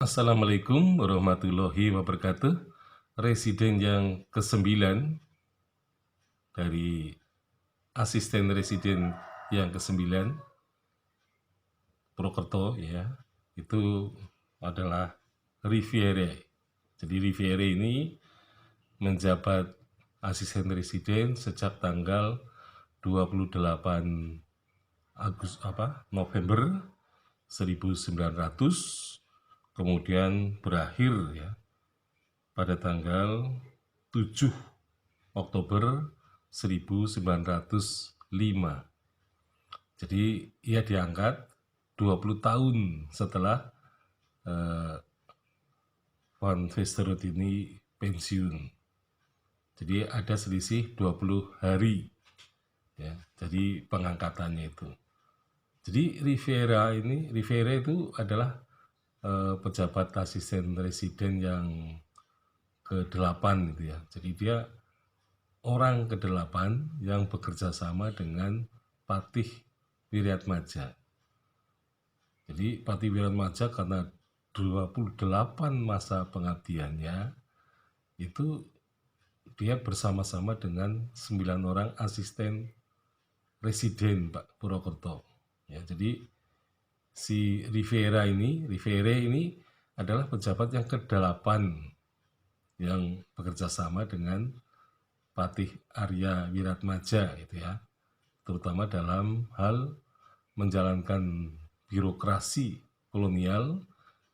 Assalamualaikum warahmatullahi wabarakatuh. Residen yang ke-9 dari asisten residen yang ke-9 Purwokerto ya, itu adalah Riviere. Jadi Riviere ini menjabat asisten residen sejak tanggal 28 November 1900, kemudian berakhir ya pada tanggal 7 Oktober 1905. Jadi ia diangkat 20 tahun setelah Van Westerhout ini pensiun. Jadi ada selisih 20 hari ya. Jadi pengangkatannya itu. Jadi Riviera itu adalah pejabat asisten residen yang ke-8 gitu ya. Jadi dia orang ke-8 yang bekerja sama dengan Patih Wiratmadja. Jadi Patih Wiratmadja karena 28 masa pengabdiannya itu dia bersama-sama dengan 9 orang asisten residen Pak Purwokerto. Ya, jadi si Riviere ini adalah pejabat yang ke-8 yang bekerja sama dengan Patih Arya Wiratmadja gitu ya, terutama dalam hal menjalankan birokrasi kolonial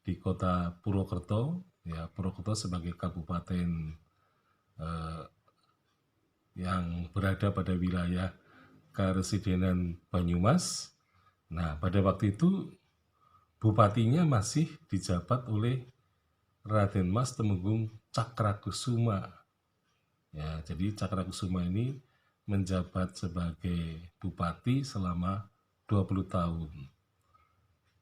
di kota Purwokerto ya. Purwokerto sebagai kabupaten yang berada pada wilayah Karesidenan Banyumas. Nah, pada waktu itu bupatinya masih dijabat oleh Raden Mas Temenggung Cakrakusuma. Ya, jadi Cakrakusuma ini menjabat sebagai bupati selama 20 tahun.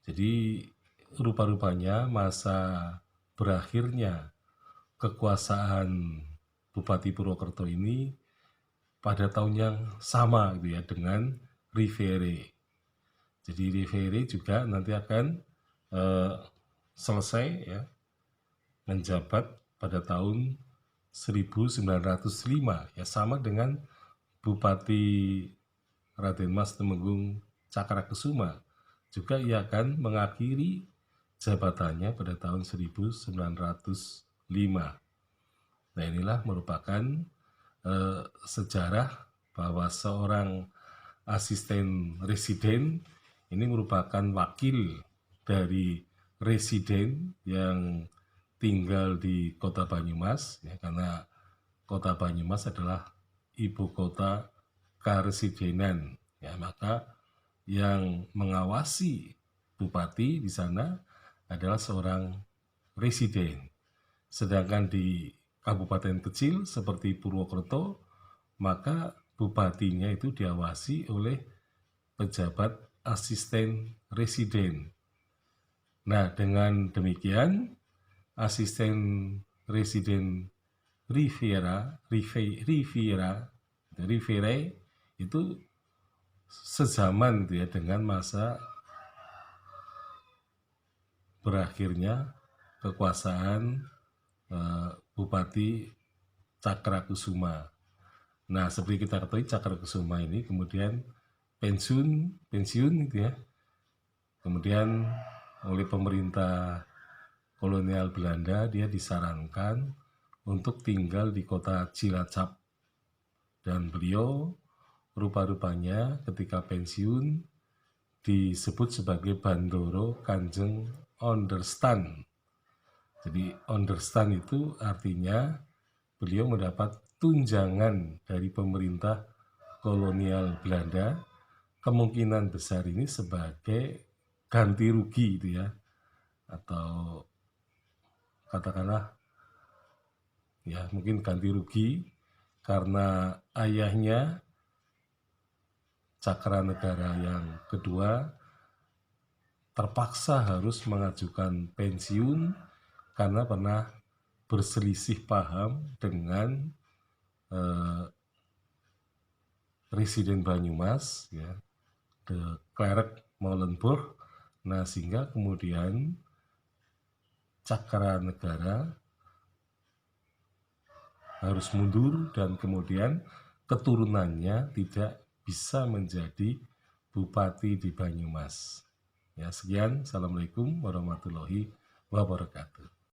Jadi rupa-rupanya masa berakhirnya kekuasaan Bupati Purwokerto ini pada tahun yang sama gitu ya dengan Riviere. Jadi Riviere juga nanti akan selesai ya menjabat pada tahun 1905 ya, sama dengan Bupati Raden Mas Temenggung Cakrakusuma. Juga ia akan mengakhiri jabatannya pada tahun 1905. Nah, inilah merupakan sejarah bahwa seorang asisten residen ini merupakan wakil dari residen yang tinggal di Kota Banyumas ya, karena Kota Banyumas adalah ibu kota karesidenan ya, maka yang mengawasi bupati di sana adalah seorang residen. Sedangkan di kabupaten kecil seperti Purwokerto, maka bupatinya itu diawasi oleh pejabat asisten residen. Nah, dengan demikian asisten residen Riviere itu sezaman gitu ya dengan masa berakhirnya kekuasaan Bupati Cakrakusuma. Nah, seperti kita ketahui Cakrakusuma ini kemudian pensiun gitu ya. Kemudian oleh pemerintah kolonial Belanda dia disarankan untuk tinggal di kota Cilacap. Dan beliau rupa-rupanya ketika pensiun disebut sebagai Bandoro Kanjeng Onderstan. Jadi Onderstan itu artinya beliau mendapat tunjangan dari pemerintah kolonial Belanda, kemungkinan besar ini sebagai ganti rugi itu ya, atau katakanlah ya mungkin ganti rugi karena ayahnya Cakranegara yang kedua terpaksa harus mengajukan pensiun karena pernah berselisih paham dengan Residen Banyumas ya, de Klerk Molenburg. Nah, sehingga kemudian Cakranegara harus mundur dan kemudian keturunannya tidak bisa menjadi bupati di Banyumas. Ya, sekian. Assalamualaikum warahmatullahi wabarakatuh.